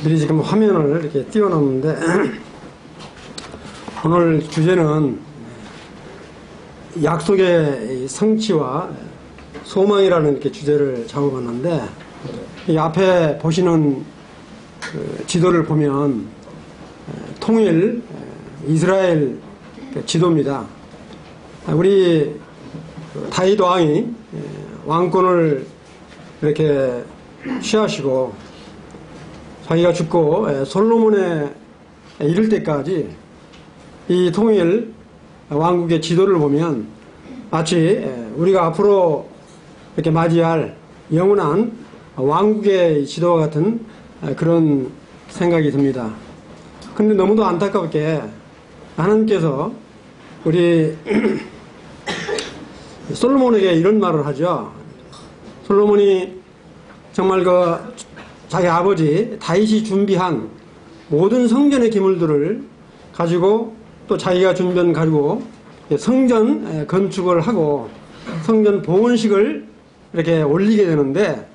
미리 지금 화면을 이렇게 띄워놨는데 오늘 주제는 약속의 성취와 소망이라는 이렇게 주제를 잡아봤는데, 이 앞에 보시는 지도를 보면 통일 이스라엘 지도입니다. 우리 다윗 왕이 왕권을 이렇게 취하시고 자기가 죽고 솔로몬에 이를 때까지 이 통일 왕국의 지도를 보면 마치 우리가 앞으로 이렇게 맞이할 영원한 왕국의 지도와 같은 그런 생각이 듭니다. 그런데 너무도 안타깝게 하나님께서 우리 솔로몬에게 이런 말을 하죠. 솔로몬이 정말 자기 아버지 다윗이 준비한 모든 성전의 기물들을 가지고 또 자기가 준비한 가지고 성전 건축을 하고 성전 봉헌식을 이렇게 올리게 되는데,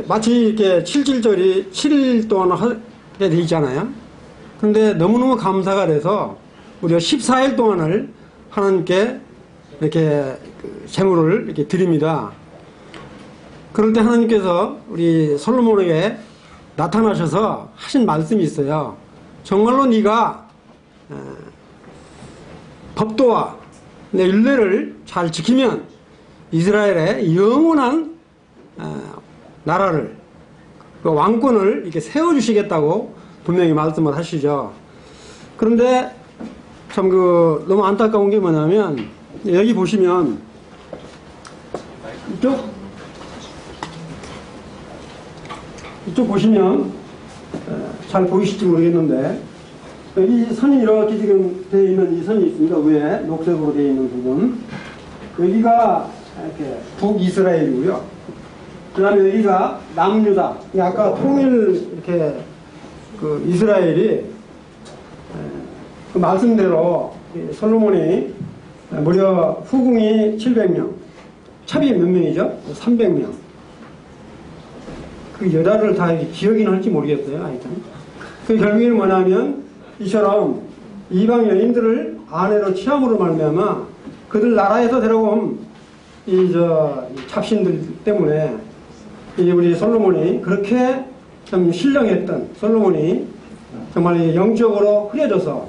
마치 이렇게 7.7절이 7일 동안 하게 돼 있잖아요. 그런데 너무너무 감사가 돼서 우리가 14일 동안을 하나님께 이렇게 제물을 이렇게 드립니다. 그럴 때 하나님께서 우리 솔로몬에게 나타나셔서 하신 말씀이 있어요. 정말로 네가 법도와 내 율례를 잘 지키면 이스라엘의 영원한 나라를, 그 왕권을 이렇게 세워주시겠다고 분명히 말씀을 하시죠. 그런데 참 너무 안타까운 게 뭐냐면, 여기 보시면 이쪽 보시면 잘 보이실지 모르겠는데, 여기 선이 이렇게 지금 되어 있는 이 선이 있습니다. 위에 녹색으로 되어 있는 부분, 여기가 이렇게 북이스라엘이고요. 그 다음에 여기가 남유다. 아까 통일 이렇게 이스라엘이 그 말씀대로 솔로몬이 무려 후궁이 700명, 첩이 몇 명이죠? 300명. 그 여자를 다 기억이나 할지 모르겠어요. 하여튼 그 결국에는 뭐냐면, 이처럼 이방 여인들을 아내로 취함으로 말미암아 그들 나라에서 데려온 이 잡신들 때문에 우리 솔로몬이 그렇게 참 신령했던 솔로몬이 정말 영적으로 흐려져서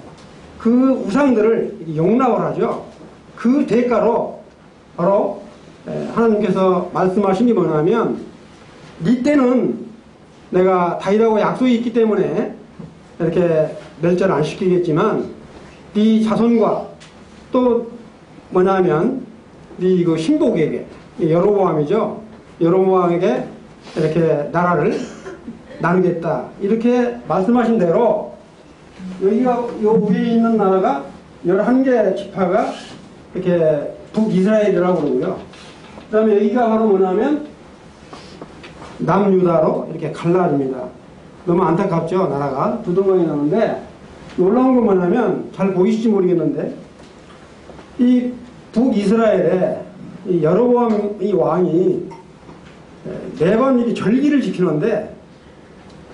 그 우상들을 용납을 하죠. 그 대가로 바로 하나님께서 말씀하신 게 뭐냐면, 네 때는 내가 다윗하고 약속이 있기 때문에 이렇게 멸절 안 시키겠지만 네 자손과 또 뭐냐면 네 신복에게, 여로보암이죠. 여로보암에게 이렇게 나라를 나누겠다, 이렇게 말씀하신 대로 여기가 요 위에 있는 나라가 11개 지파가 이렇게 북이스라엘이라고 그러고요. 그 다음에 여기가 바로 뭐냐면 남유다로 이렇게 갈라집니다. 너무 안타깝죠. 나라가 두 덩어리 나는데, 놀라운 건 뭐냐면, 잘 보이실지 모르겠는데, 이 북이스라엘에 이 여로보암 이 왕이 매번 이 절기를 지키는데,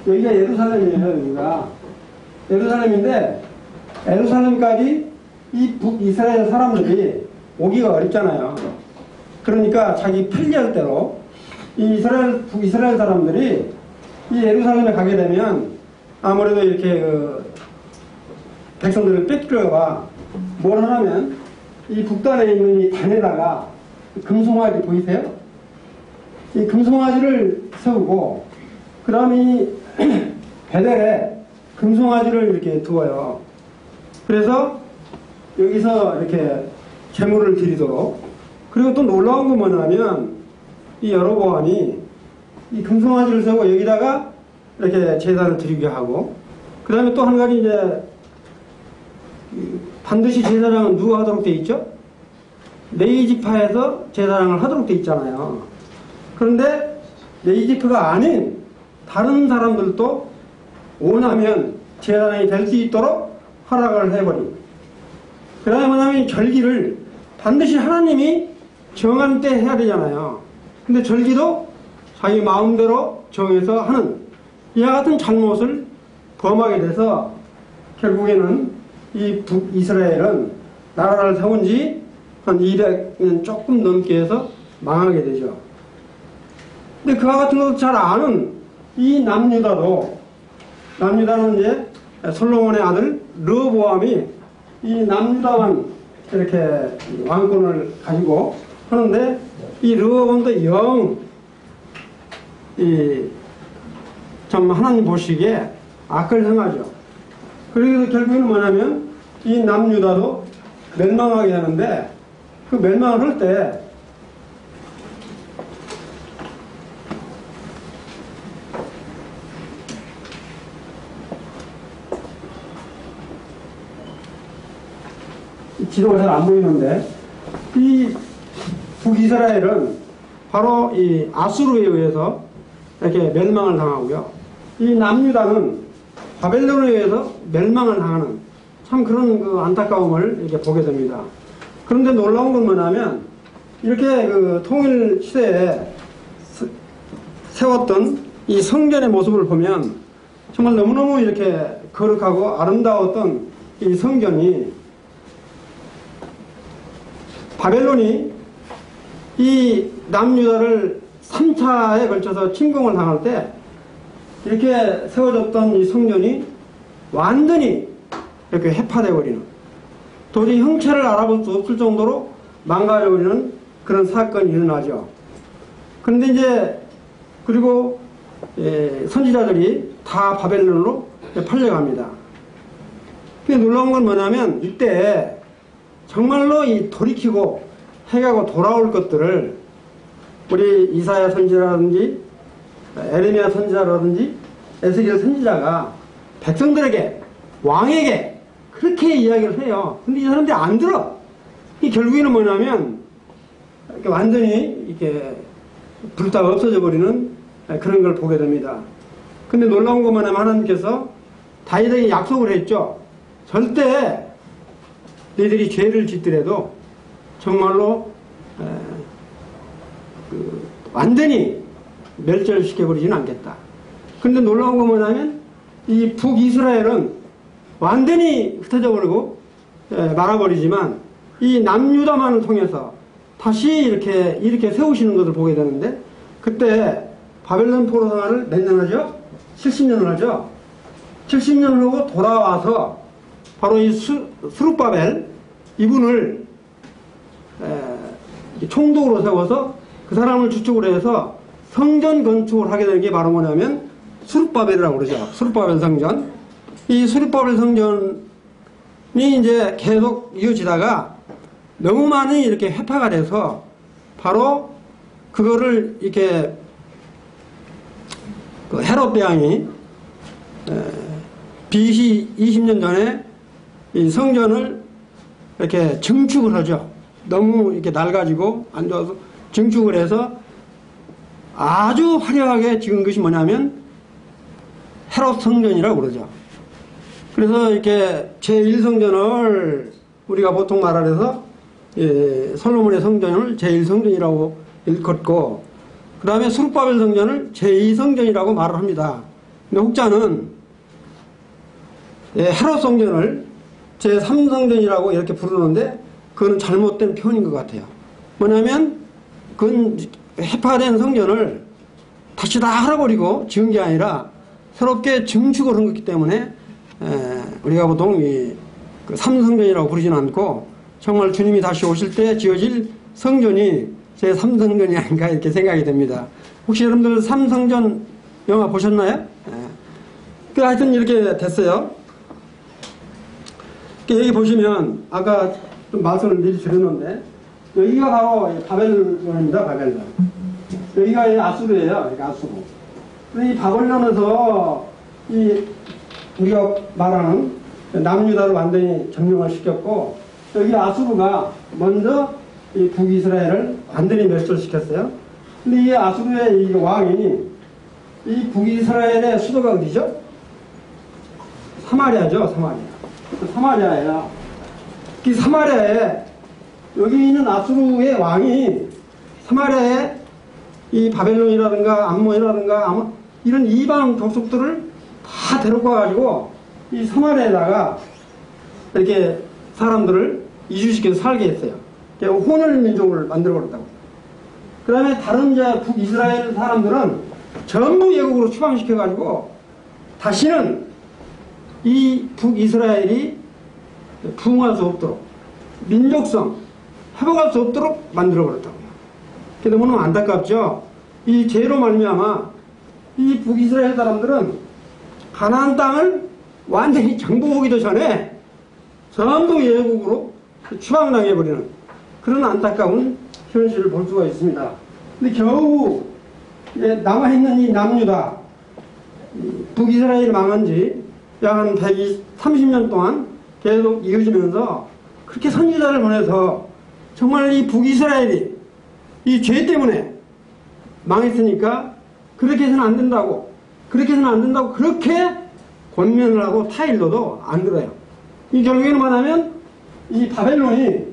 여기가 예루살렘이에요. 여기가 예루살렘인데, 예루살렘까지 이 북이스라엘 사람들이 오기가 어렵잖아요. 그러니까 자기 편리할 대로 이 북이스라엘 사람들이 이 예루살렘에 가게 되면 아무래도 이렇게 백성들을 뺏길까봐 뭘 하냐면, 이 북단에 있는 이 단에다가 금송아지 보이세요? 이 금송아지를 세우고, 그 다음 이 베델에 금송아지를 이렇게 두어요. 그래서 여기서 이렇게 제물을 드리도록. 그리고 또 놀라운 건 뭐냐면, 이 여로보암이 이 금송아지를 세우고 여기다가 이렇게 제사를 드리게 하고, 그 다음에 또 한 가지 이제 반드시 제사장은 누가 하도록 돼 있죠? 레위 지파에서 제사장을 하도록 돼 있잖아요. 그런데 레위 지파가 아닌 다른 사람들도 원하면 제사장이 될 수 있도록 허락을 해버린. 그 다음에 뭐냐면 절기를 반드시 하나님이 정한 때 해야 되잖아요. 근데 절기도 자기 마음대로 정해서 하는 이와 같은 잘못을 범하게 돼서 결국에는 이 북이스라엘은 나라를 세운 지 한 200년 조금 넘게 해서 망하게 되죠. 근데 그와 같은 것도 잘 아는 이 남유다는 이제 솔로몬의 아들 르호보암이 이 남유다만 이렇게 왕권을 가지고 하는데 이 르호보암도 참 하나님 보시기에 악을 행하죠. 그래서 결국에는 뭐냐면 이 남유다도 멸망하게 되는데 그 멸망을 할 때 지도가 잘 안 보이는데 이 북이스라엘은 바로 이 아수르에 의해서 이렇게 멸망을 당하고요. 이 남유다는 바벨론에 의해서 멸망을 당하는 참 그런 그 안타까움을 이렇게 보게 됩니다. 그런데 놀라운 건 뭐냐면 이렇게 그 통일 시대에 세웠던 이 성전의 모습을 보면 정말 너무너무 이렇게 거룩하고 아름다웠던 이 성전이 바벨론이 이 남유다를 3차에 걸쳐서 침공을 당할 때 이렇게 세워졌던 이 성전이 완전히 이렇게 해파되어 버리는, 도저히 형체를 알아볼 수 없을 정도로 망가져 버리는 그런 사건이 일어나죠. 그런데 이제 그리고 선지자들이 다 바벨론으로 팔려갑니다. 그게 놀라운 건 뭐냐면 이때 정말로 이 돌이키고 해가고 돌아올 것들을 우리 이사야 선지자라든지 에레미야 선지자라든지 에스겔 선지자가 백성들에게, 왕에게 그렇게 이야기를 해요. 근데 이 사람들이 안 들어. 이 결국에는 뭐냐면 이렇게 완전히 이렇게 불타 없어져 버리는 그런 걸 보게 됩니다. 근데 놀라운 건 뭐냐면 하나님께서 다윗에게 약속을 했죠. 절대 너희들이 죄를 짓더라도 정말로 완전히 멸절시켜버리지는 않겠다. 그런데 놀라운 건 뭐냐면 이 북이스라엘은 완전히 흩어져 버리고 말아버리지만 이 남유다만을 통해서 다시 이렇게 세우시는 것을 보게 되는데, 그때 바벨론 포로생활을 몇 년 하죠? 70년을 하죠. 70년을 하고 돌아와서 바로 이 스룹바벨 이분을 총독으로 세워서 그 사람을 주축으로 해서 성전 건축을 하게 되는 게 바로 뭐냐면 스룹바벨이라고 그러죠. 스룹바벨 성전. 이 스룹바벨 성전이 이제 계속 이어지다가 너무 많이 이렇게 해파가 돼서 바로 그거를 이렇게 그 헤롯 대왕이 BC 20년 전에 이 성전을 이렇게 증축을 하죠. 너무 이렇게 낡아지고 안 좋아서 증축을 해서 아주 화려하게 지은 것이 뭐냐면 헤롯 성전이라고 그러죠. 그래서 이렇게 제1성전을 우리가 보통 말해서 솔로몬의 성전을 제1성전이라고 일컫고, 그 다음에 스룹바벨 성전을 제2성전이라고 말을 합니다. 근데 혹자는 헤롯 성전을 제3성전이라고 이렇게 부르는데 그건 잘못된 표현인 것 같아요. 뭐냐면 그건 해파된 성전을 다시 다 할아버리고 지은 게 아니라 새롭게 증축을 한 거기 때문에 우리가 보통 그 3성전이라고 부르지는 않고 정말 주님이 다시 오실 때 지어질 성전이 제3성전이 아닌가 이렇게 생각이 됩니다. 혹시 여러분들 3성전 영화 보셨나요? 그 하여튼 이렇게 됐어요. 여기 보시면 아까 좀 말씀을 미리 드렸는데 여기가 바로 바벨론입니다. 바벨론. 여기가 아수르예요. 여기가 아수르. 이 바벨론에서 이 우리가 말하는 남유다를 완전히 점령을 시켰고, 여기 아수르가 먼저 이 북이스라엘을 완전히 멸절시켰어요. 근데 이 아수르의 이 왕이 이 북이스라엘의 수도가 어디죠? 사마리아죠. 사마리아예요. 이 사마리아에 여기 있는 아수르의 왕이 사마리아에 이 바벨론이라든가 암몬이라든가 이런 이방 족속들을 다 데리고 가가지고 이 사마리아에다가 이렇게 사람들을 이주시켜서 살게 했어요. 혼혈 민족을 만들어 버렸다고. 그 다음에 다른 이제 북이스라엘 사람들은 전부 예국으로 추방시켜가지고 다시는 이 북이스라엘이 부흥할 수 없도록, 민족성 회복할 수 없도록 만들어 버렸다고요. 그게 너무너무 안타깝죠. 이 죄로 말미암아 이 북이스라엘 사람들은 가나안 땅을 완전히 정복하기도 전에 전부 예국으로 추방당해버리는 그런 안타까운 현실을 볼 수가 있습니다. 근데 겨우 남아있는 이 남유다, 북이스라엘이 망한 지 약 한 130년 동안 계속 이어지면서 그렇게 선지자를 보내서 정말 이 북이스라엘이 이 죄 때문에 망했으니까 그렇게 해서는 안 된다고, 그렇게 해서는 안 된다고 그렇게 권면을 하고 타일러도 안 들어요. 이 결국에는 뭐냐면 이 바벨론이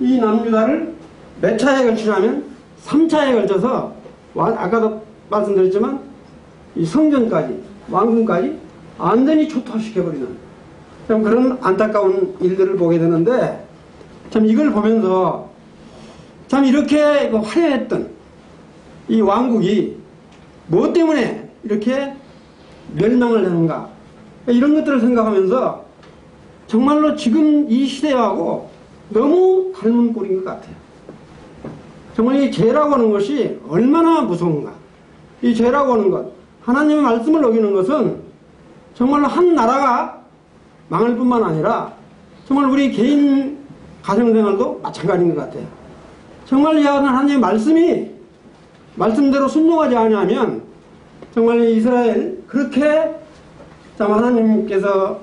이 남유다를 몇 차에 걸치냐면 3차에 걸쳐서 아까도 말씀드렸지만 이 성전까지, 왕궁까지 완전히 초토화시켜버리는 참 그런 안타까운 일들을 보게 되는데, 참 이걸 보면서 참 이렇게 화려했던 이 왕국이 무엇 때문에 이렇게 멸망을 하는가, 이런 것들을 생각하면서 정말로 지금 이 시대하고 너무 닮은 꼴인 것 같아요. 정말 이 죄라고 하는 것이 얼마나 무서운가. 이 죄라고 하는 것, 하나님의 말씀을 어기는 것은 정말로 한 나라가 망할 뿐만 아니라 정말 우리 개인 가정생활도 마찬가지인 것 같아요. 정말 이 하나님의 말씀이 말씀대로 순종하지 않으면 정말 이스라엘 그렇게 참 하나님께서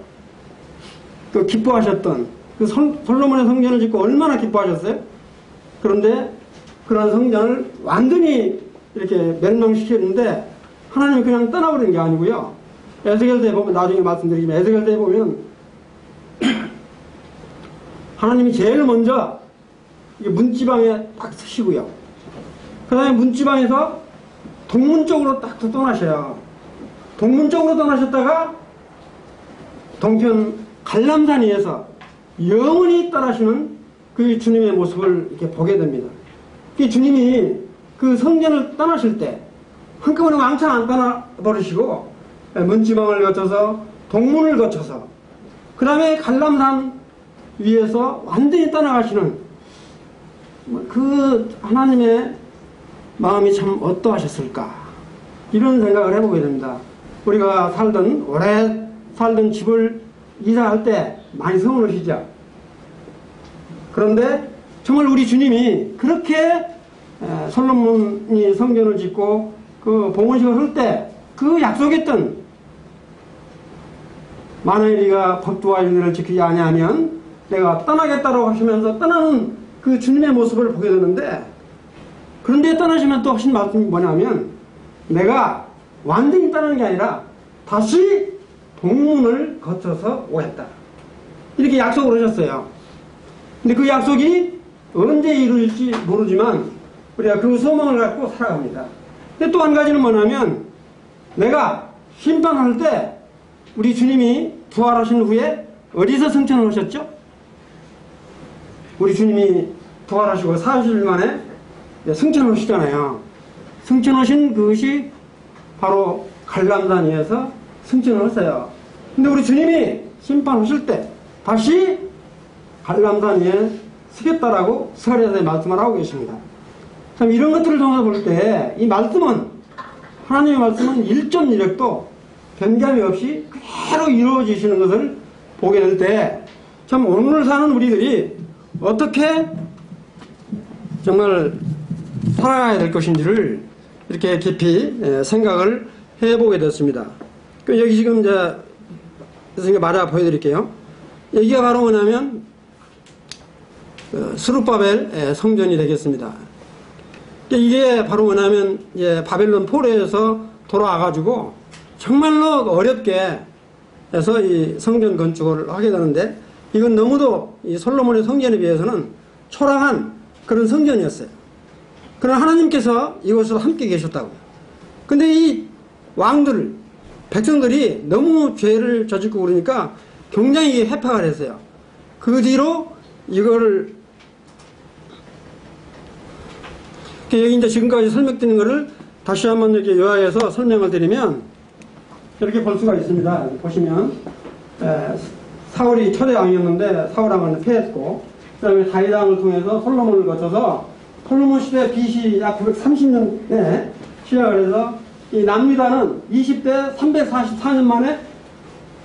그 기뻐하셨던 그 솔로몬의 성전을 짓고 얼마나 기뻐하셨어요? 그런데 그런 성전을 완전히 이렇게 멸망시켰는데 하나님이 그냥 떠나버린 게 아니고요. 에스겔서에 보면, 나중에 말씀드리지만 에스겔서에 보면 하나님이 제일 먼저 문지방에 딱 서시고요. 그 다음에 문지방에서 동문 쪽으로 딱 떠나셔요. 동문 쪽으로 떠나셨다가 동편 갈람산 위에서 영원히 떠나시는 그 주님의 모습을 이렇게 보게 됩니다. 그 주님이 그 성전을 떠나실 때 한꺼번에 왕창 안 떠나버리시고 문지방을 거쳐서 동문을 거쳐서 그 다음에 갈람산 위에서 완전히 떠나가시는 그 하나님의 마음이 참 어떠하셨을까, 이런 생각을 해보게 됩니다. 우리가 오래 살던 집을 이사할 때 많이 서운하시죠. 그런데 정말 우리 주님이 그렇게 솔로몬이 성전을 짓고 그 봉헌식을 할 때 그 약속했던 만일 네가 법도와 윤리를 지키지 아니하면 내가 떠나겠다고 하시면서 떠나는 그 주님의 모습을 보게 되는데, 그런데 떠나시면 또 하신 말씀이 뭐냐면 내가 완전히 떠나는 게 아니라 다시 동문을 거쳐서 오겠다, 이렇게 약속을 하셨어요. 근데 그 약속이 언제 이루어질지 모르지만 우리가 그 소망을 갖고 살아갑니다. 근데 또 한 가지는 뭐냐면 내가 심판할 때 우리 주님이 부활하신 후에 어디서 승천을 하셨죠? 우리 주님이 부활하시고 40일 만에 승천을 하시잖아요. 승천하신 그것이 바로 갈람산 위에서 승천을 했어요. 근데 우리 주님이 심판하실 때 다시 갈람산 위에 서겠다라고 스가랴서에 말씀을 하고 계십니다. 참 이런 것들을 통해서 볼 때 이 말씀은, 하나님의 말씀은 일점일획도 변감이 없이 그대로 이루어지시는 것을 보게 될 때 참 오늘 사는 우리들이 어떻게 정말 살아가야 될 것인지를 이렇게 깊이 생각을 해보게 됐습니다. 여기 지금 이제 맞아 보여드릴게요. 여기가 바로 뭐냐면 스룹바벨 성전이 되겠습니다. 이게 바로 뭐냐면 바벨론 포로에서 돌아와가지고 정말로 어렵게 해서 이 성전 건축을 하게 되는데, 이건 너무도 이 솔로몬의 성전에 비해서는 초라한 그런 성전이었어요. 그러나 하나님께서 이곳으로 함께 계셨다고요. 근데 이 왕들, 백성들이 너무 죄를 저지르고 그러니까 굉장히 해파가 됐어요. 그 뒤로 이거를 여기 이제 지금까지 설명드린 거를 다시 한번 이렇게 요약해서 설명을 드리면 이렇게 볼 수가 있습니다. 보시면 사울이 초대 왕이었는데 사울 왕은 패했고, 그 다음에 다윗 왕을 통해서 솔로몬을 거쳐서 솔로몬 시대 BC 약 930년에 시작을 해서 이 남유다는 20대 344년 만에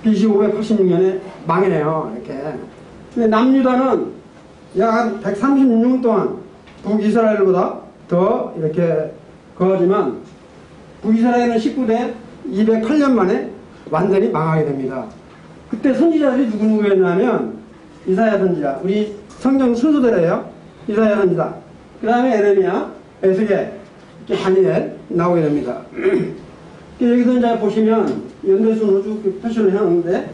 BC 586년에 망해요. 이렇게. 근데 남유다는 약 136년 동안 북이스라엘보다 더 이렇게 거하지만 북이스라엘은 19대 208년 만에 완전히 망하게 됩니다. 그때 선지자들이 누구였냐면 이사야 선지자, 우리 성경 순서대로예요. 이사야 선지자, 그 다음에 에레미야, 에스겔, 다니엘 나오게 됩니다. 여기서 이제 보시면 연대순으로 쭉 표시를 해놨는데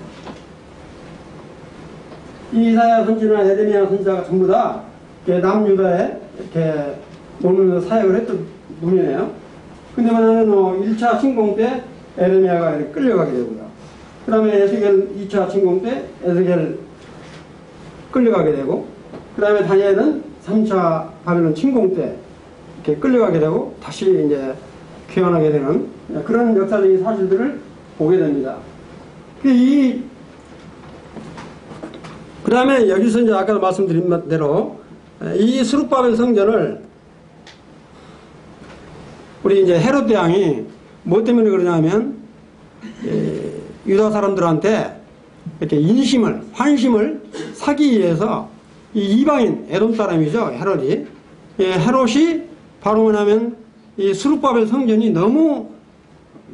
이사야 선지자나 에레미야 선지자가 전부 다 남유다에 이렇게 오면서 사역을 했던 분이네요. 근데 만약에 1차 침공 때 에레미야가 이렇게 끌려가게 되고요. 그 다음에 에스겔 2차 침공 때 에스겔 끌려가게 되고, 그 다음에 다니엘은 3차 바벨론 침공 때 이렇게 끌려가게 되고 다시 이제 귀환하게 되는 그런 역사적인 사실들을 보게 됩니다. 그 다음에 여기서 이제 아까 말씀드린 대로 이 스룹바벨 성전을 우리 이제 헤롯 대왕이 뭐 때문에 그러냐면 유다 사람들한테 이렇게 인심을, 환심을 사기 위해서 이 이방인 에돔 사람이죠, 헤롯이. 헤롯이 바로 뭐냐면 이 스룹바벨 성전이 너무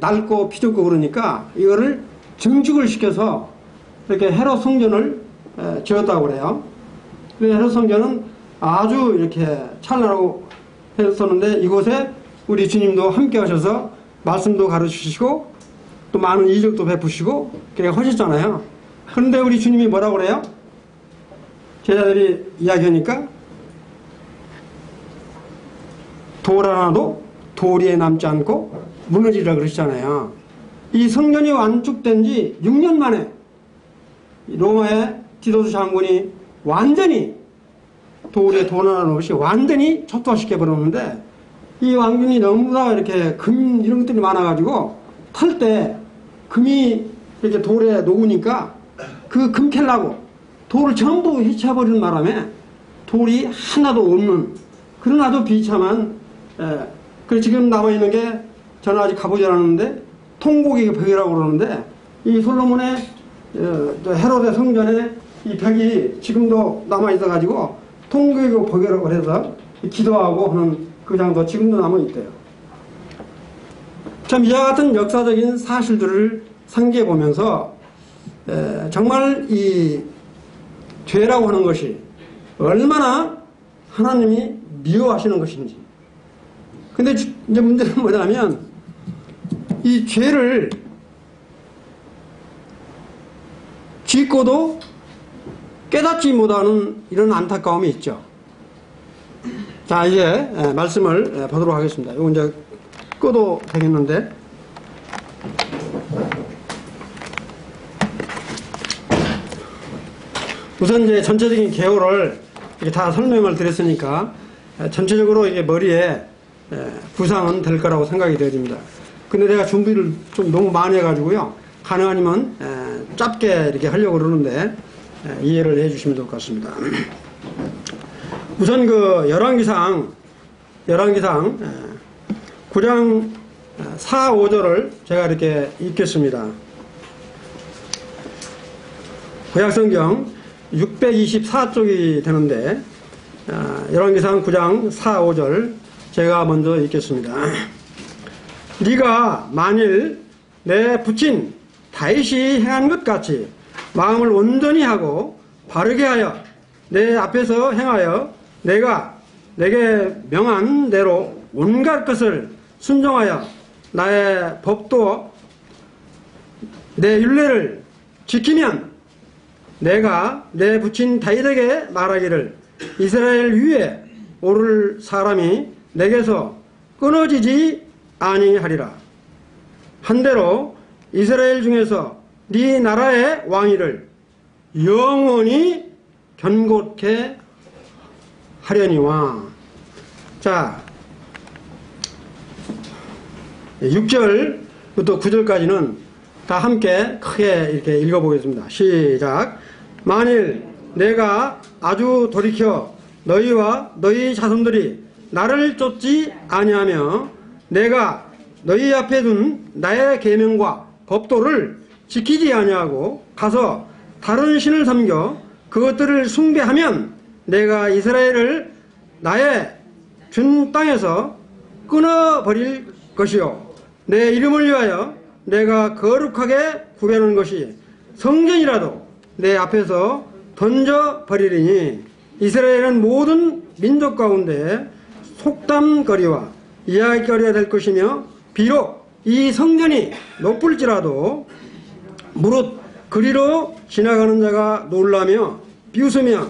낡고 비좁고 그러니까 이거를 증축을 시켜서 이렇게 헤롯 성전을 지었다고 그래요. 헤롯 성전은 아주 이렇게 찬란하고 했었는데 이곳에 우리 주님도 함께 하셔서 말씀도 가르치시고 또 많은 이적도 베푸시고 그렇게 하셨잖아요. 그런데 우리 주님이 뭐라고 그래요? 제자들이 이야기하니까 돌 하나도 도리에 남지 않고 무너지리라 그러시잖아요. 이 성전이 완축된 지 6년 만에 로마의 디도스 장군이 완전히 돌에 돈 하나 없이 완전히 초토화시켜 버렸는데 이 왕군이 너무나 이렇게 금 이런 것들이 많아가지고 탈 때 금이 이렇게 돌에 녹으니까 그 금 캘라고 돌을 전부 해쳐버리는 바람에 돌이 하나도 없는 그런 아주 비참한 그리고 지금 남아있는 게 저는 아직 가보지 않았는데 통곡의 벽이라고 그러는데 이 솔로몬의 헤롯의 성전에 이 벽이 지금도 남아있어가지고 통곡의 벽이라고 해서 기도하고 하는 그 장도 지금도 남아있대요. 참 이와 같은 역사적인 사실들을 상기해 보면서 정말 이 죄라고 하는 것이 얼마나 하나님이 미워하시는 것인지. 근데 이제 문제는 뭐냐면 이 죄를 짓고도 깨닫지 못하는 이런 안타까움이 있죠. 자, 이제 말씀을 보도록 하겠습니다. 이거 이제 꺼도 되겠는데. 우선 이제 전체적인 개요를 이렇게 다 설명을 드렸으니까 전체적으로 이게 머리에 구상은 될 거라고 생각이 되어집니다. 근데 내가 준비를 좀 너무 많이 해가지고요. 가능하면 짧게 이렇게 하려고 그러는데 이해를 해주시면 될 것 같습니다. 우선 그 열왕기상 9장 4, 5절을 제가 이렇게 읽겠습니다. 구약성경 624쪽이 되는데 열왕기상 9장 4, 5절 제가 먼저 읽겠습니다. 네가 만일 내 부친 다윗이 행한 것 같이 마음을 온전히 하고 바르게 하여 내 앞에서 행하여 내가 내게 명한 대로 온갖 것을 순종하여 나의 법도 내 율례를 지키면 내가 내 부친 다윗에게 말하기를 이스라엘 위에 오를 사람이 내게서 끊어지지 아니하리라. 한대로 이스라엘 중에서 네 나라의 왕위를 영원히 견고케 하려니와. 자, 6절부터 9절까지는 다 함께 크게 이렇게 읽어보겠습니다. 시작. 만일 내가 아주 돌이켜 너희와 너희 자손들이 나를 쫓지 아니하며 내가 너희 앞에 둔 나의 계명과 법도를 지키지 아니하고 가서 다른 신을 섬겨 그것들을 숭배하면 내가 이스라엘을 나의 준 땅에서 끊어버릴 것이요 내 이름을 위하여 내가 거룩하게 구별한 것이 성전이라도 내 앞에서 던져버리리니 이스라엘은 모든 민족 가운데 속담거리와 이야기거리가 될 것이며 비록 이 성전이 높을지라도 무릇 그리로 지나가는 자가 놀라며 비웃으며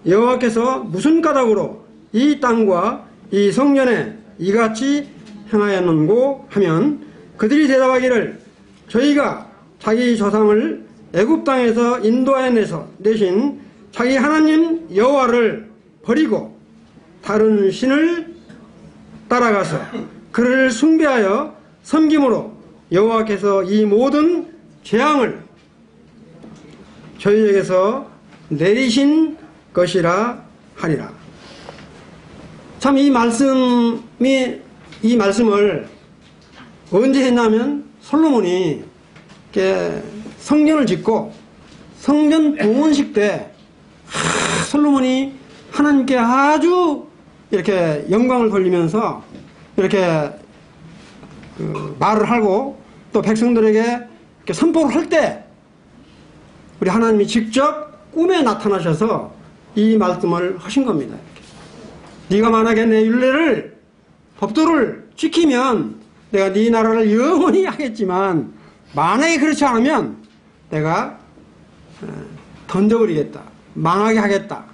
여호와께서 무슨 까닭으로 이 땅과 이 성전에 이같이 행하였는고 하면 그들이 대답하기를 저희가 자기 조상을 애굽 땅에서 인도하여 내신 자기 하나님 여호와를 버리고 다른 신을 따라가서 그를 숭배하여 섬김으로 여호와께서 이 모든 재앙을 저희에게서 내리신 것이라 하리라. 참 이 말씀을 언제 했냐면 솔로몬이 이렇게 성전을 짓고 성전 봉헌식 때 솔로몬이 하나님께 아주 이렇게 영광을 돌리면서 이렇게 말을 하고 또 백성들에게 이렇게 선포를 할 때 우리 하나님이 직접 꿈에 나타나셔서 이 말씀을 하신 겁니다. 네가 만약에 내 율례를 법도를 지키면 내가 네 나라를 영원히 하겠지만 만약에 그렇지 않으면 내가 던져버리겠다. 망하게 하겠다.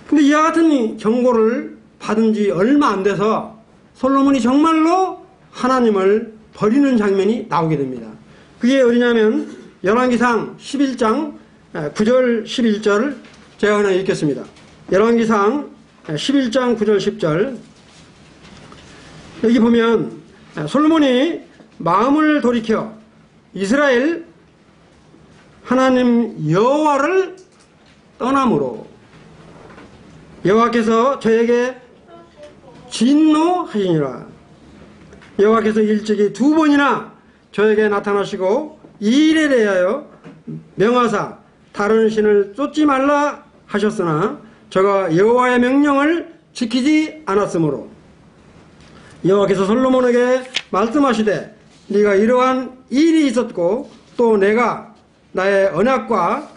근데 이와 같은 경고를 받은 지 얼마 안 돼서 솔로몬이 정말로 하나님을 버리는 장면이 나오게 됩니다. 그게 어디냐면 열왕기상 11장 9절 11절 제가 하나 읽겠습니다. 열왕기상 11장 9절 10절 여기 보면 솔로몬이 마음을 돌이켜 이스라엘 하나님 여호와를 떠남으로 여호와께서 저에게 진노하시니라. 여호와께서 일찍이 2번이나 저에게 나타나시고 이 일에 대하여 명하사 다른 신을 쫓지 말라 하셨으나 저가 여호와의 명령을 지키지 않았으므로 여호와께서 솔로몬에게 말씀하시되 네가 이러한 일이 있었고 또 내가 나의 언약과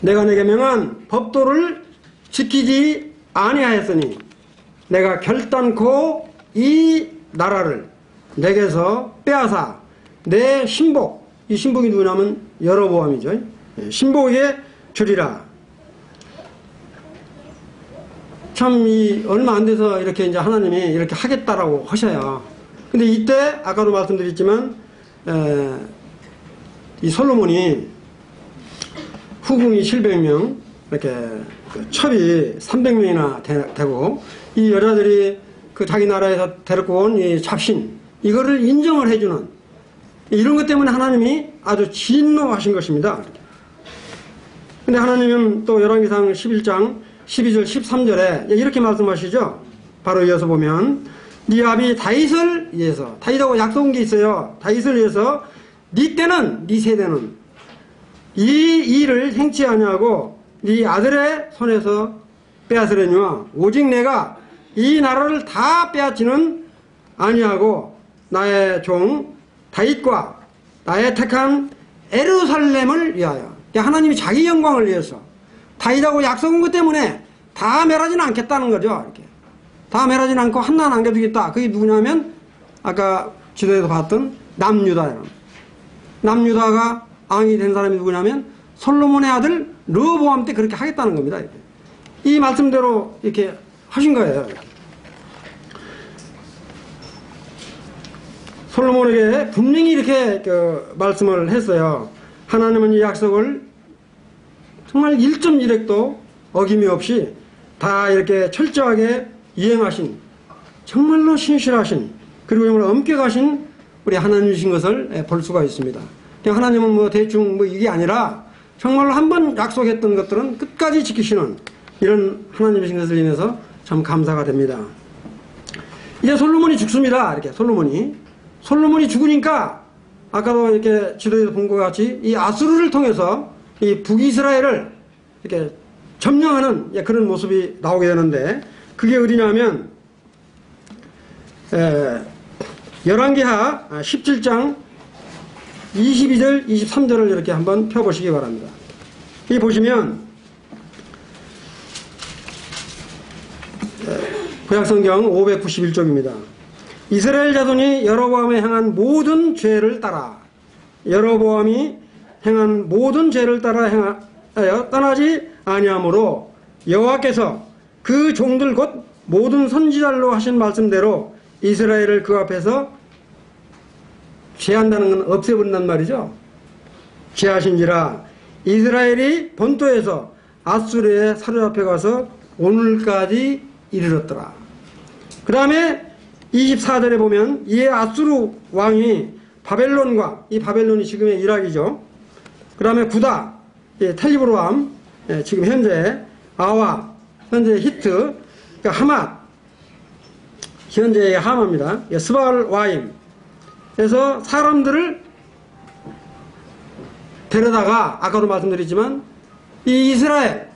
내가 내게 명한 법도를 지키지 아니하였으니 내가 결단코 이 나라를 내게서 빼앗아 내 신복, 이 신복이 누구냐면 여로보암이죠. 신복에게 주리라. 참 얼마 안 돼서 이렇게 이제 하나님이 이렇게 하겠다라고 하셔요. 근데 이때 아까도 말씀드렸지만 이 솔로몬이 후궁이 700명 이렇게 첩이 300명이나 되고 이 여자들이 그 자기 나라에서 데리고 온 이 잡신 이거를 인정을 해주는 이런 것 때문에 하나님이 아주 진노하신 것입니다. 근데 하나님은 또 열왕기상 11장 12절 13절에 이렇게 말씀하시죠. 바로 이어서 보면 네 아비 다윗을 위해서 다윗하고 약속한 게 있어요. 다윗을 위해서 네 때는 네 세대는 이 일을 행치 아니하고 네 아들의 손에서 빼앗으려니와 오직 내가 이 나라를 다 빼앗지는 아니하고 나의 종 다윗과 나의 택한 예루살렘을 위하여 하나님이 자기 영광을 위해서 다윗하고 약속한 것 때문에 다 멸하지는 않겠다는 거죠. 이렇게 다 멸하지는 않고 하나 남겨두겠다. 그게 누구냐면 아까 지도에서 봤던 남유다예요. 남유다가 왕이 된 사람이 누구냐면 솔로몬의 아들 르호보암 때 그렇게 하겠다는 겁니다. 이렇게. 이 말씀대로 이렇게 하신 거예요. 이렇게. 솔로몬에게 분명히 이렇게 말씀을 했어요. 하나님은 이 약속을 정말 1.1획도 어김이 없이 다 이렇게 철저하게 이행하신, 정말로 신실하신, 그리고 정말 엄격하신 우리 하나님이신 것을 볼 수가 있습니다. 하나님은 뭐 대충 뭐 이게 아니라 정말로 한번 약속했던 것들은 끝까지 지키시는 이런 하나님이신 것을 인해서 참 감사가 됩니다. 이제 솔로몬이 죽습니다. 이렇게 솔로몬이 죽으니까 아까도 이렇게 지도에서 본 것 같이 이 아수르를 통해서 이 북이스라엘을 이렇게 점령하는 그런 모습이 나오게 되는데, 그게 어디냐면 열왕기하 17장 22절 23절을 이렇게 한번 펴보시기 바랍니다. 이 보시면 구약성경 591쪽입니다. 이스라엘 자손이 여로보암에 행한 모든 죄를 따라, 여로보암이 행한 모든 죄를 따라 행하여 떠나지 아니하므로 여호와께서 그 종들 곧 모든 선지자로 하신 말씀대로 이스라엘을 그 앞에서 제한다는 건 없애버린단 말이죠. 제하신지라 이스라엘이 본토에서 아수르에 사로잡혀 가서 오늘까지 이르렀더라. 그 다음에 24절에 보면 이에 아수르 왕이 바벨론과, 이 바벨론이 지금의 이락이죠. 그 다음에 구다, 텔리브로암, 지금 현재 아와, 현재 히트, 하맛, 현재의 하마입니다. 스발 와임. 그래서 사람들을 데려다가 아까도 말씀드렸지만 이 이스라엘,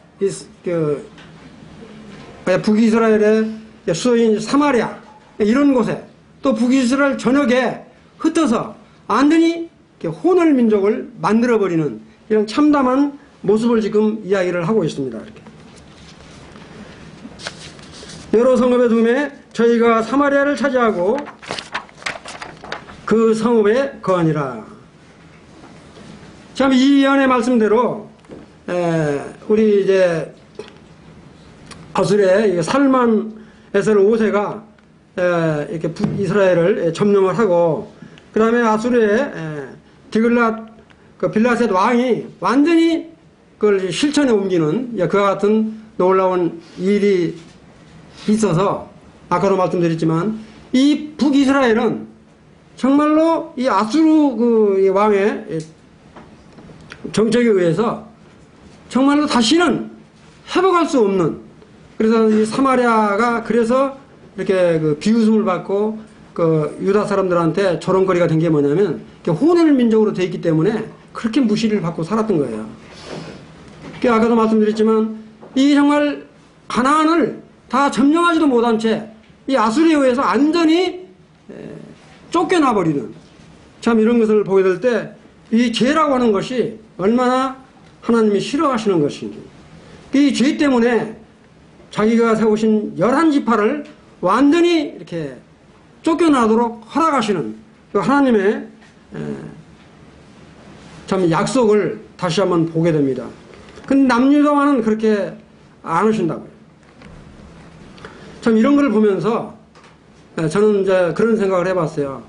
북이스라엘의 수도인 사마리아 이런 곳에 또 북이스라엘 전역에 흩어서 완전히 혼혈 민족을 만들어버리는 이런 참담한 모습을 지금 이야기를 하고 있습니다. 이렇게. 여러 성읍의 둠에 저희가 사마리아를 차지하고 그 성읍에 거하니라. 참 이 예언의 말씀대로 우리 이제 아수르의 살만 에셀 5세가 이렇게 북이스라엘을 점령을 하고, 그 다음에 아수르의 디글랏 빌라셋 왕이 완전히 그걸 실천에 옮기는 그와 같은 놀라운 일이 있어서 아까도 말씀드렸지만 이 북이스라엘은 정말로 이 아수르 그 왕의 정책에 의해서 정말로 다시는 회복할 수 없는, 그래서 이 사마리아가 그래서 이렇게 그 비웃음을 받고 그 유다 사람들한테 조롱거리가 된 게 뭐냐면 혼혈 민족으로 돼 있기 때문에 그렇게 무시를 받고 살았던 거예요. 아까도 말씀드렸지만 이 정말 가나안을 다 점령하지도 못한 채 이 아수르에 의해서 완전히 쫓겨나버리는, 참 이런 것을 보게 될 때 이 죄라고 하는 것이 얼마나 하나님이 싫어하시는 것인지, 이 죄 때문에 자기가 세우신 11지파를 완전히 이렇게 쫓겨나도록 허락하시는 그 하나님의 참 약속을 다시 한번 보게 됩니다. 근데 남유다와는 그렇게 안 하신다고요. 참 이런 걸 보면서 저는 이제 그런 생각을 해봤어요.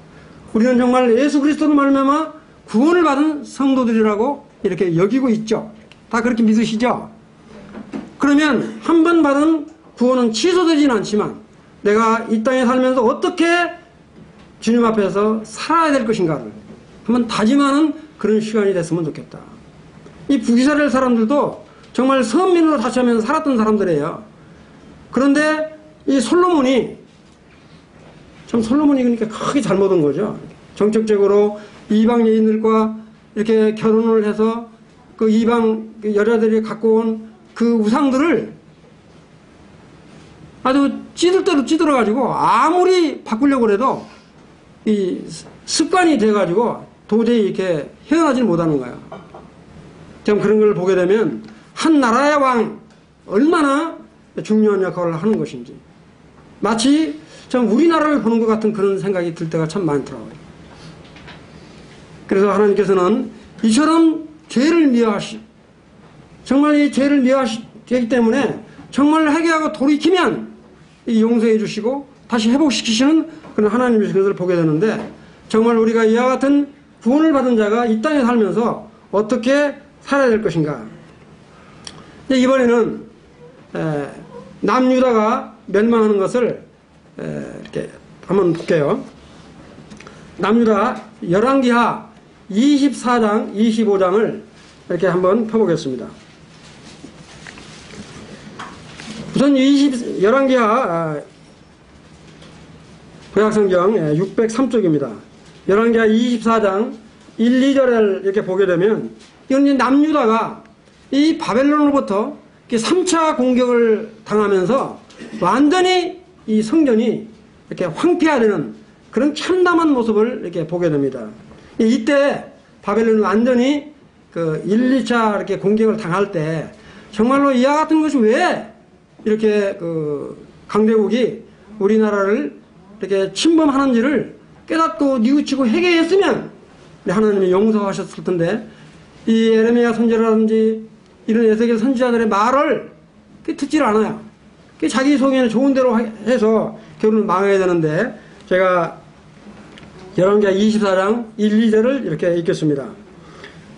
우리는 정말 예수 그리스도로 말미암아 구원을 받은 성도들이라고 이렇게 여기고 있죠. 다 그렇게 믿으시죠? 그러면 한 번 받은 구원은 취소되지는 않지만 내가 이 땅에 살면서 어떻게 주님 앞에서 살아야 될 것인가를 한번 다짐하는 그런 시간이 됐으면 좋겠다. 이 북이스라엘 사람들도 정말 선민으로 다시 하면서 살았던 사람들이에요. 그런데 이 솔로몬이 그러니까 크게 잘못한 거죠. 정책적으로 이방 여인들과 이렇게 결혼을 해서 그 이방 여자들이 갖고 온 그 우상들을 아주 찌들 대로 찌들어가지고 아무리 바꾸려고 해도 이 습관이 돼가지고 도저히 이렇게 헤어나지 못하는 거예요. 참 그런 걸 보게 되면 한 나라의 왕 얼마나 중요한 역할을 하는 것인지 마치 참 우리나라를 보는 것 같은 그런 생각이 들 때가 참 많더라고요. 그래서 하나님께서는 이처럼 죄를 미워하시, 정말 이 죄를 미워하시기 때문에 정말 회개하고 돌이키면 용서해 주시고 다시 회복시키시는 그런 하나님의 것을 보게 되는데, 정말 우리가 이와 같은 구원을 받은 자가 이 땅에 살면서 어떻게 살아야 될 것인가. 이번에는 남유다가 멸망하는 것을 이렇게 한번 볼게요. 남유다 열왕기하 24장 25장을 이렇게 한번 펴보겠습니다. 우선 열왕기하 구약성경 603쪽입니다. 열왕기하 24장 1, 2절을 이렇게 보게 되면 이건 남유다가 이 바벨론으로부터 3차 공격을 당하면서 완전히 이 성전이 이렇게 황폐화되는 그런 참담한 모습을 이렇게 보게 됩니다. 이때 바벨론은 완전히 그 1, 2차 이렇게 공격을 당할 때 정말로 이와 같은 것이 왜 이렇게 그 강대국이 우리나라를 이렇게 침범하는지를 깨닫고 뉘우치고 회개했으면 하나님이 용서하셨을 텐데, 이 에레미야 선지자라든지 이런 에스겔 선지자들의 말을 듣질 않아요. 자기 속에는 좋은 대로 해서 결국은 망해야 되는데, 제가 열왕기하 24장 1, 2절을 이렇게 읽겠습니다.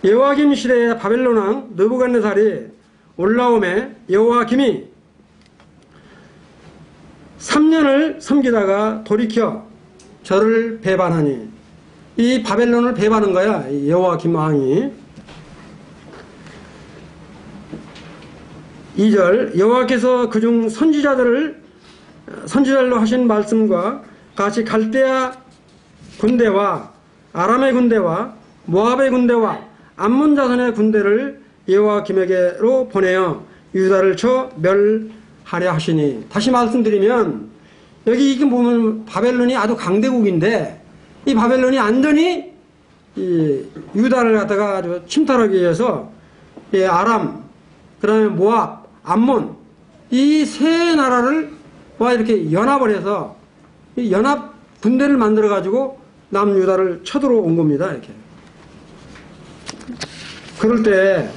여호와김 시대에 바벨론 왕 느부갓네살이 올라오매 여호와김이 3년을 섬기다가 돌이켜 저를 배반하니, 이 바벨론을 배반한 거야, 여호와김 왕이. 2절 여호와께서 그중 선지자들로 하신 말씀과 같이 갈대아 군대와 아람의 군대와 모압의 군대와 암몬 자손의 군대를 여호와김에게로 보내어 유다를 쳐 멸하려 하시니. 다시 말씀드리면 여기 이게 보면 바벨론이 아주 강대국인데, 이 바벨론이 완전히 이 유다를 갖다가 아주 침탈하기 위해서 아람, 그 다음에 모압, 암몬, 이 세 나라를 이렇게 연합을 해서 이 연합 군대를 만들어 가지고 남유다를 쳐들어온 겁니다. 이렇게. 그럴 때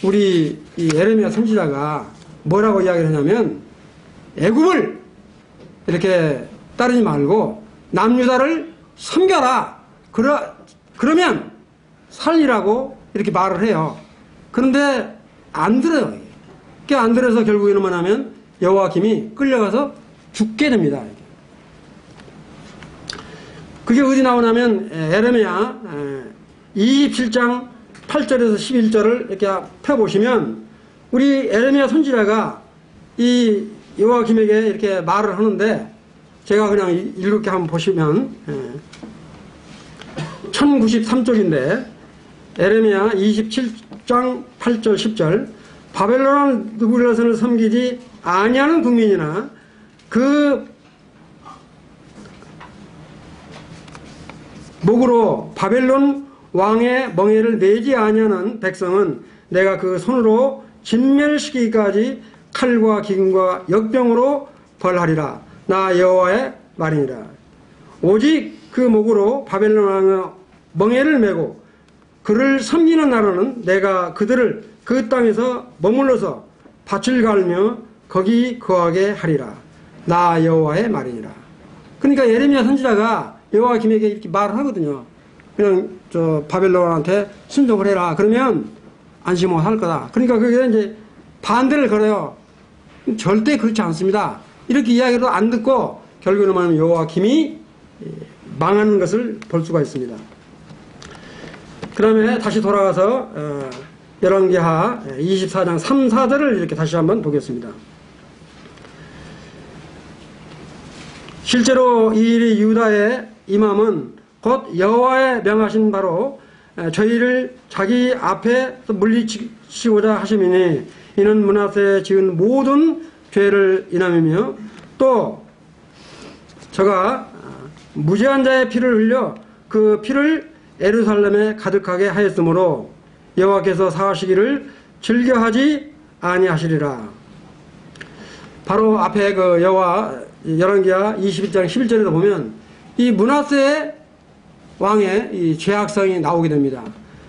우리 이 에레미야 선지자가 뭐라고 이야기를 하냐면, 애굽을 이렇게 따르지 말고 남유다를 섬겨라. 그러면 살리라고 이렇게 말을 해요. 그런데 안 들어요. 그게 안 들어서 결국에는 뭐냐면 여호와김이 끌려가서 죽게 됩니다. 그게 어디 나오냐면 에레미야 27장 8절에서 11절을 이렇게 펴보시면, 우리 에레미야 선지자가 이 여호와김에게 이렇게 말을 하는데, 제가 그냥 이렇게 한번 보시면 1093쪽인데 에레미야 27장 8절 10절 바벨론 느부갓네살을 섬기지 아니하는 국민이나 그 목으로 바벨론 왕의 멍에를 내지 아니하는 백성은 내가 그 손으로 진멸시키기까지 칼과 기근과 역병으로 벌하리라. 나 여호와의 말이니라. 오직 그 목으로 바벨론 왕의 멍에를 메고 그를 섬기는 나라는 내가 그들을 그 땅에서 머물러서 밭을 갈며 거기 거하게 하리라. 나 여호와의 말이니라. 그러니까 예레미야 선지자가 여호와김에게 이렇게 말을 하거든요. 그냥 바벨론한테 순종을 해라. 그러면 안심 못 할 거다. 그러니까 그게 이제 반대를 걸어요. 절대 그렇지 않습니다. 이렇게 이야기도 안 듣고 결국에는 여호와김이 망하는 것을 볼 수가 있습니다. 그 다음에 다시 돌아가서 열왕기하 24장 3, 4절을 이렇게 다시 한번 보겠습니다. 실제로 이 일이 유다의 임함은 곧 여호와의 명하신 바로 저희를 자기 앞에서 물리치고자 하심이니, 이는 므낫세에 지은 모든 죄를 인함이며 또 저가 무죄한 자의 피를 흘려 그 피를 예루살렘에 가득하게 하였으므로 여호와께서 사하시기를 즐겨하지 아니하시리라. 바로 앞에 그 열왕기하 21장 11절에도 보면 이 므낫세 왕의 이 죄악성이 나오게 됩니다.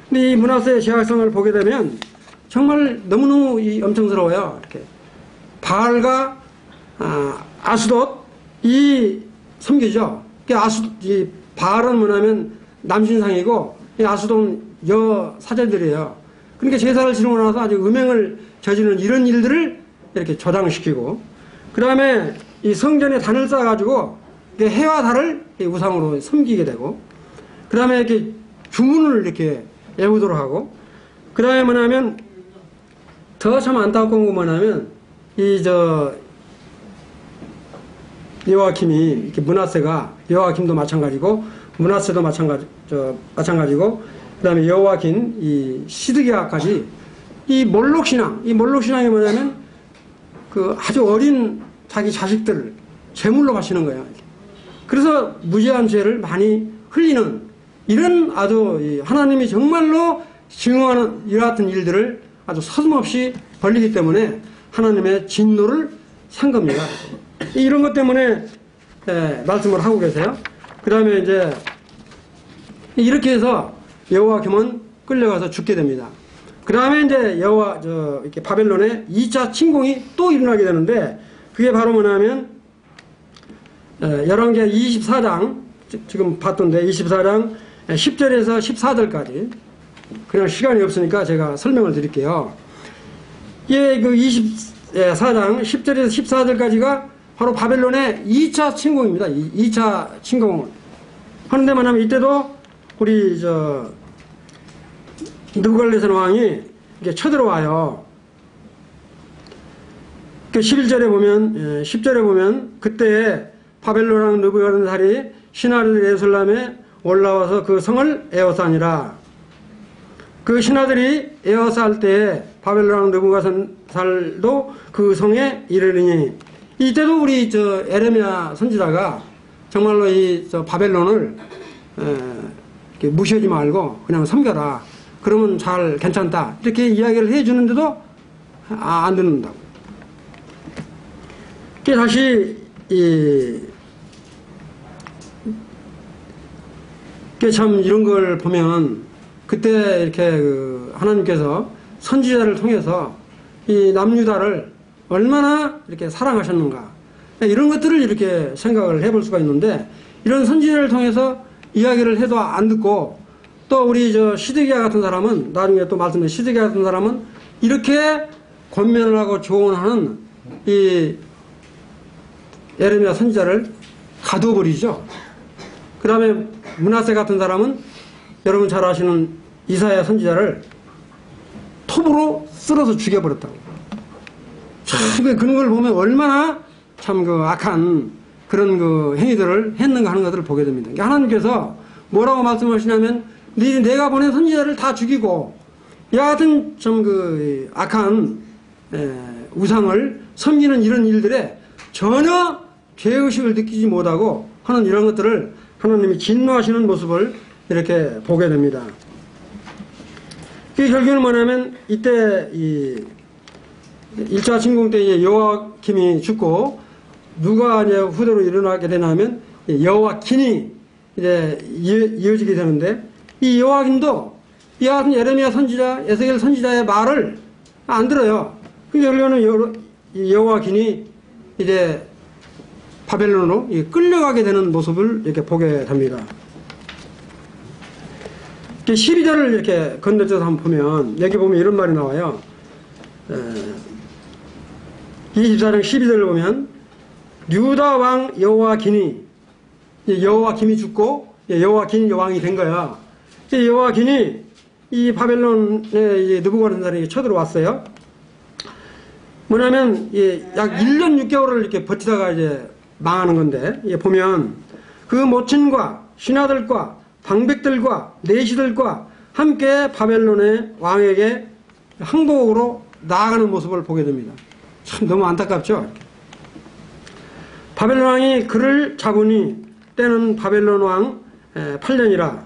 근데 이 므낫세의 죄악성을 보게 되면 정말 너무너무 엄청스러워요. 이렇게 바알과 아스돗 이 섬기죠. 이 바알은 뭐냐면 남신상이고 아수동 여사제들이에요. 그러니까 제사를 지내고 나서 아주 음행을 저지르는 이런 일들을 이렇게 저장시키고, 그 다음에 이 성전에 단을 쌓아가지고 해와 달을 우상으로 섬기게 되고, 그 다음에 이렇게 주문을 이렇게 외우도록 하고, 그 다음에 뭐냐면 더 참 안타까운 건 뭐냐면 여호와킴이 이렇게 므낫세가, 여호와킴도 마찬가지고 므낫세도 마찬가지고, 그 다음에 여호와긴 이 시드기야까지 이 몰록신앙이 뭐냐면 그 아주 어린 자기 자식들을 제물로 바치는 거예요. 그래서 무지한 죄를 많이 흘리는 이런 아주 하나님이 정말로 증오하는 이와 같은 일들을 아주 서슴없이 벌리기 때문에 하나님의 진노를 산 겁니다. 이런 것 때문에 말씀을 하고 계세요. 그 다음에 이제 이렇게 해서 여호와김은 끌려가서 죽게 됩니다. 그 다음에 이제 이렇게 바벨론의 2차 침공이 또 일어나게 되는데, 그게 바로 뭐냐면 열왕기하 24장 지금 봤던데 24장 10절에서 14절까지, 그냥 시간이 없으니까 제가 설명을 드릴게요. 예, 그 24장 10절에서 14절까지가 바로 바벨론의 2차 침공입니다. 2차 침공을 하는데 뭐냐면 이때도 우리 느부갓네살 왕이 이렇게 쳐들어와요. 그 11절에 보면 10절에 보면 그때 바벨론 왕 느부갓네살이 신하들 예루살렘에 올라와서 그 성을 에워싸니라. 그 신하들이 에워쌀 때에 바벨론 왕 느부갓네살도 그 성에 이르리니, 이때도 우리 에레미야 선지자가 정말로 바벨론을 이렇게 무시하지 말고 그냥 섬겨라. 그러면 잘 괜찮다. 이렇게 이야기를 해주는데도 안 듣는다고. 다시 참 이런 걸 보면 그때 이렇게 하나님께서 선지자를 통해서 이 남유다를 얼마나 이렇게 사랑하셨는가, 이런 것들을 이렇게 생각을 해볼 수가 있는데, 이런 선지자를 통해서 이야기를 해도 안 듣고, 또 우리 시드기야 같은 사람은, 나중에 또 말씀드린 시드기야 같은 사람은 이렇게 권면을 하고 조언하는 이 예레미야 선지자를 가두어버리죠. 그 다음에 므낫세 같은 사람은 여러분 잘 아시는 이사야 선지자를 톱으로 쓸어서 죽여버렸다고. 참 그런 걸 보면 얼마나 참 악한 그런 행위들을 했는가 하는 것들을 보게 됩니다. 그러니까 하나님께서 뭐라고 말씀하시냐면, 내가 보낸 선지자를 다 죽이고 여하튼 참 악한 우상을 섬기는 이런 일들에 전혀 죄의식을 느끼지 못하고 하는 이런 것들을 하나님이 진노하시는 모습을 이렇게 보게 됩니다. 그 결국은 뭐냐면 이때 1차 침공 때 여호와김이 죽고 누가 이제 후대로 일어나게 되냐면 여호와긴이 이제 이어지게 되는데, 이 여호와김도 이와 같은 예레미야 선지자, 에스겔 선지자의 말을 안 들어요. 그 결국에는 여호와긴이 이제 바벨론으로 끌려가게 되는 모습을 이렇게 보게 됩니다. 12절을 이렇게 건너뛰어서 한번 보면, 여기 보면 이런 말이 나와요. 24장 12절을 보면, 유다 왕 여호와긴이, 여호와김이 죽고 여호와긴 왕이 된 거야. 여호와긴이 이 바벨론에 느부갓네살이 쳐들어왔어요. 뭐냐면 약 1년 6개월을 이렇게 버티다가 이제 망하는 건데, 보면 그 모친과 신하들과 방백들과 내시들과 함께 바벨론의 왕에게 항복으로 나아가는 모습을 보게 됩니다. 참 너무 안타깝죠. 바벨론 왕이 그를 잡으니 때는 바벨론 왕 8년이라.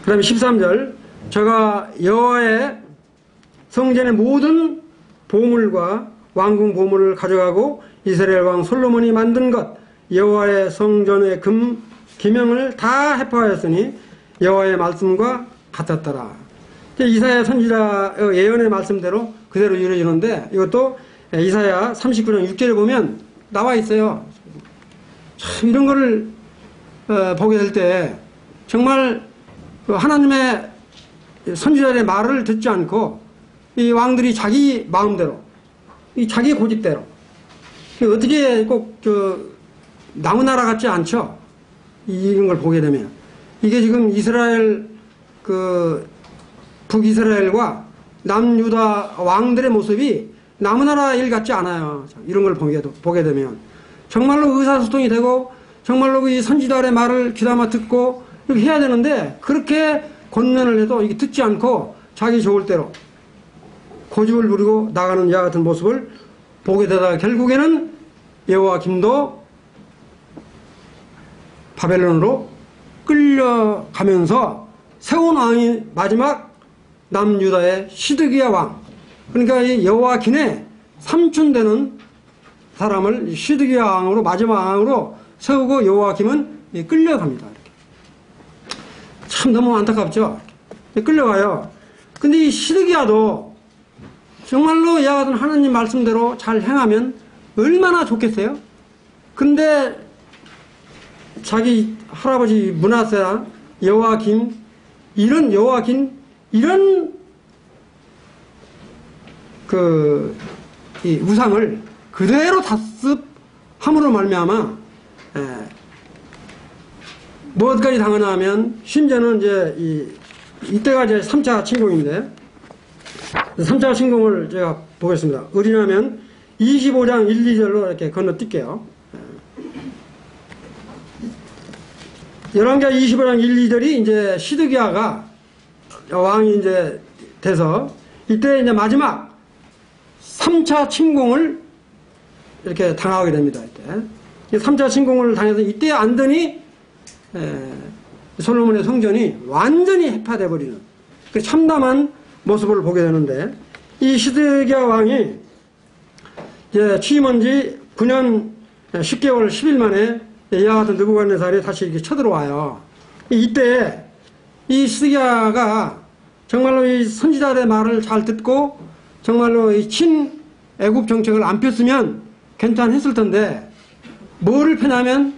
그 다음에 13절, 저가 여호와의 성전의 모든 보물과 왕궁 보물을 가져가고 이스라엘 왕 솔로몬이 만든 것 여호와의 성전의 기명을 다 해파하였으니 여호와의 말씀과 같았더라. 이사야 선지자 예언의 말씀대로 그대로 이루어지는데, 이것도 이사야 39장 6절에 보면 나와 있어요. 참 이런 거를 보게 될 때 정말 하나님의 선지자들의 말을 듣지 않고 이 왕들이 자기 마음대로, 이 자기 고집대로, 어떻게 꼭 남의 나라 같지 않죠? 이런 걸 보게 되면 이게 지금 이스라엘 북이스라엘과 남유다 왕들의 모습이 남의 나라 일 같지 않아요. 이런 걸 보게 되면 정말로 의사소통이 되고 정말로 이 선지자들의 말을 귀담아 듣고 이렇게 해야 되는데 그렇게 권면을 해도 이게 듣지 않고 자기 좋을 대로 고집을 부리고 나가는 이와 같은 모습을 보게 되다가 결국에는 여호와김도 바벨론으로 끌려가면서 세운 왕이 마지막 남유다의 시드기야 왕, 그러니까 이 여호와김의 삼촌 되는 사람을 시드기야 왕으로 마지막 왕으로 세우고 여호와김은 끌려갑니다. 이렇게. 참 너무 안타깝죠. 끌려가요. 근데 이 시드기야도 정말로 이와 같은 하나님 말씀대로 잘 행하면 얼마나 좋겠어요? 근데 자기 할아버지 므낫세야 여호와김 이런 이 우상을 그대로 다습함으로 말미암아 뭐까지 당하냐 하면 심지어는 이제 이때가 이제 3차 침공인데 3차 침공을 제가 보겠습니다. 어디냐면 25장 1, 2절로 이렇게 건너뛸게요. 11개 25장 1, 2절이 이제 시드기야가 왕이 이제 돼서 이때 이제 마지막 3차 침공을 이렇게 당하게 됩니다. 이때 3차 침공을 당해서 이때 안더니 솔로몬의 성전이 완전히 해파돼 버리는 그 참담한 모습을 보게 되는데 이 시드기야 왕이 이제 취임한 지 9년 10개월 10일 만에 이와 같은 느부갓네살이 다시 이렇게 쳐들어와요. 이때 이 시드기야가 정말로 이 선지자들의 말을 잘 듣고 정말로 이 친애굽 정책을 안 폈으면 괜찮았을 텐데 뭐를 펴냐면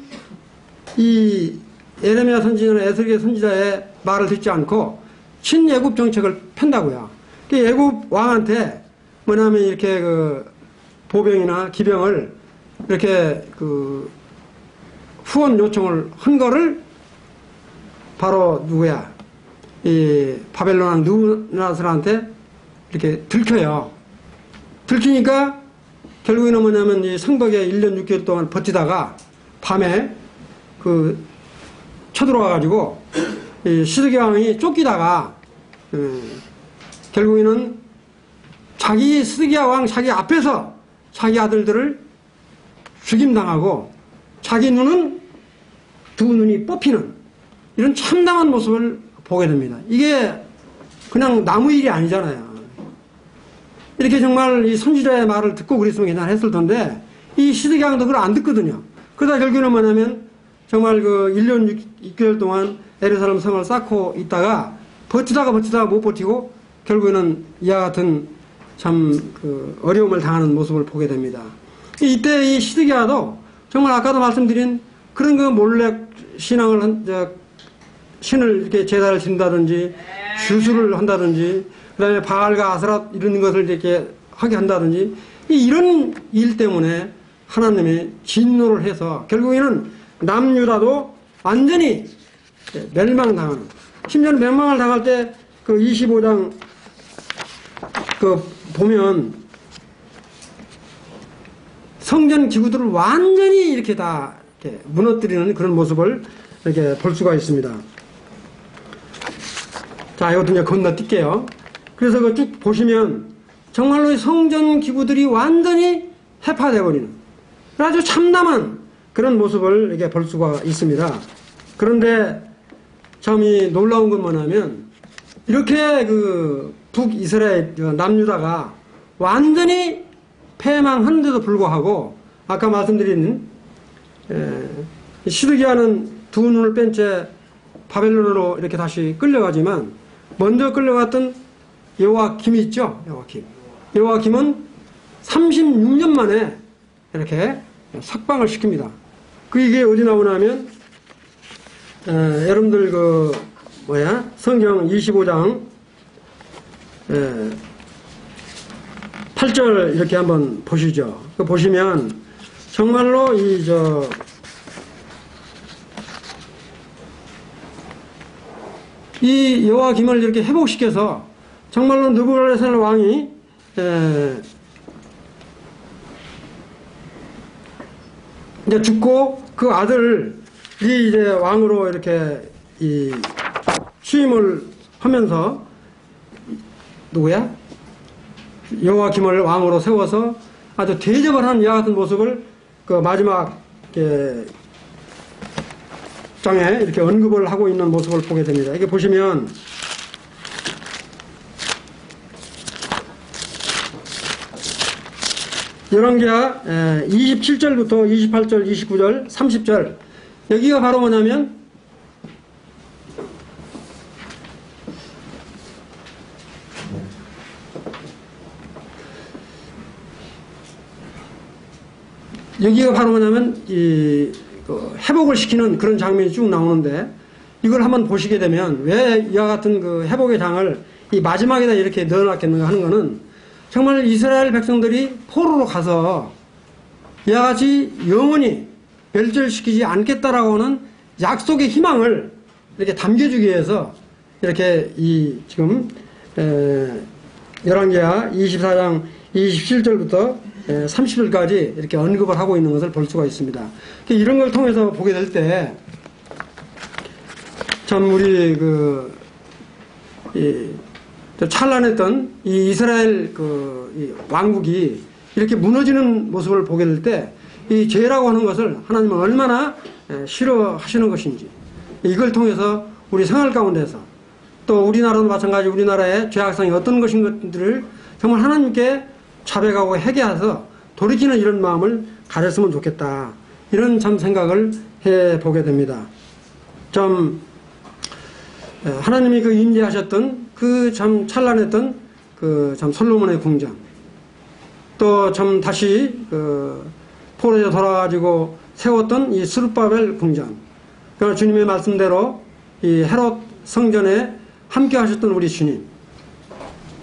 이 예레미야 선지자나 에스겔 선지자의 말을 듣지 않고 친애굽 정책을 편다고요. 애굽 왕한테 뭐냐면 이렇게 보병이나 기병을 이렇게 후원 요청을 한 거를 바로 누구야? 이 바벨론 왕 느부갓네살한테 이렇게 들켜요. 들키니까 결국에는 뭐냐면 이 성벽에 1년 6개월 동안 버티다가 밤에 쳐들어와가지고 이 시드기야 왕이 쫓기다가 결국에는 자기 시드기야 왕 자기 앞에서 자기 아들들을 죽임당하고 자기 눈은 두 눈이 뽑히는 이런 참담한 모습을 보게 됩니다. 이게 그냥 나무 일이 아니잖아요. 이렇게 정말 이 선지자의 말을 듣고 그랬으면 괜찮았을 텐데 이 시드기야 왕도 그걸 안 듣거든요. 그러다 결국에는 뭐냐면 정말 1년 6개월 동안 예루살렘 성을 쌓고 있다가 버티다가 못 버티고 결국에는 이와 같은 참 어려움을 당하는 모습을 보게 됩니다. 이때 이 시드기야도 정말 아까도 말씀드린 그런 몰래 신을 이렇게 제사를 지낸다든지 주술을 한다든지 그다음에 바알과 아스랏 이런 것을 이렇게 하게 한다든지 이런 일 때문에 하나님이 진노를 해서 결국에는 남유다도 완전히 멸망당하는, 심지어 멸망을 당할 때 25장 보면 성전 기구들을 완전히 이렇게 다 이렇게 무너뜨리는 그런 모습을 이렇게 볼 수가 있습니다. 자, 이것도 이제 건너뛸게요. 그래서 쭉 보시면 정말로 성전 기구들이 완전히 해파되어버리는 아주 참담한 그런 모습을 이렇게 볼 수가 있습니다. 그런데 참 놀라운 건 뭐냐면 이렇게 북이스라엘 남유다가 완전히 패망하는데도 불구하고 아까 말씀드린 시드기야는 두 눈을 뺀 채 바벨론으로 이렇게 다시 끌려가지만 먼저 끌려갔던 여호와김이 있죠. 여호와김은 36년 만에 이렇게 석방을 시킵니다. 이게 어디 나오냐면, 여러분들 성경 25장, 8절 이렇게 한번 보시죠. 보시면, 정말로 이 여호야김을 이렇게 회복시켜서, 정말로 느부갓네살 왕이, 이제 죽고 그 아들이 이제 왕으로 이렇게 취임을 하면서 누구야? 여호야김을 왕으로 세워서 아주 대접을 하는 이와 같은 모습을 그 마지막 장에 이렇게 언급을 하고 있는 모습을 보게 됩니다. 이게 보시면 열왕기하 27절부터 28절, 29절, 30절 여기가 바로 뭐냐면 회복을 시키는 그런 장면이 쭉 나오는데 이걸 한번 보시게 되면 왜 이와 같은 그 회복의 장을 이 마지막에다 이렇게 넣어놨겠는가 하는 거는 정말 이스라엘 백성들이 포로로 가서 이와 같이 영원히 멸절시키지 않겠다라고 하는 약속의 희망을 이렇게 담겨주기 위해서 이렇게 지금 열왕기하 24장 27절부터 30절까지 이렇게 언급을 하고 있는 것을 볼 수가 있습니다. 이런 걸 통해서 보게 될 때 참 우리 찬란했던 이 이스라엘 이 왕국이 이렇게 무너지는 모습을 보게 될 때 이 죄라고 하는 것을 하나님은 얼마나 싫어하시는 것인지 이걸 통해서 우리 생활 가운데서 또 우리나라도 마찬가지 우리나라의 죄악성이 어떤 것인지를 정말 하나님께 자백하고 회개해서 돌이키는 이런 마음을 가졌으면 좋겠다. 이런 참 생각을 해보게 됩니다. 좀 하나님이 임재하셨던 그 참 찬란했던 참 솔로몬의 궁전 또 참 다시 포로에 돌아가지고 세웠던 이 스룹바벨 궁전 그러나 주님의 말씀대로 이 헤롯 성전에 함께 하셨던 우리 주님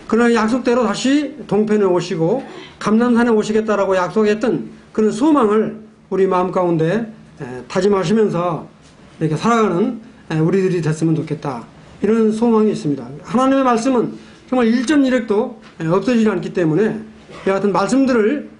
그러나 약속대로 다시 동편에 오시고 감람산에 오시겠다라고 약속했던 그런 소망을 우리 마음 가운데 다짐하시면서 이렇게 살아가는 우리들이 됐으면 좋겠다. 이런 소망이 있습니다. 하나님의 말씀은 정말 1.1핵도 없어지지 않기 때문에 이 같은 말씀들을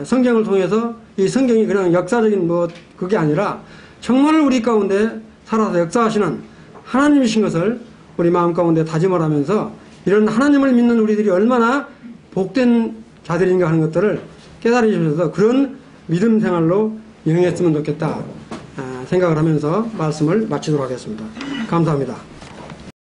성경을 통해서 이 성경이 그냥 역사적인 그게 아니라 정말 우리 가운데 살아서 역사하시는 하나님이신 것을 우리 마음 가운데 다짐을 하면서 이런 하나님을 믿는 우리들이 얼마나 복된 자들인가 하는 것들을 깨달으시면서 그런 믿음 생활로 영했으면 좋겠다 생각을 하면서 말씀을 마치도록 하겠습니다. 감사합니다.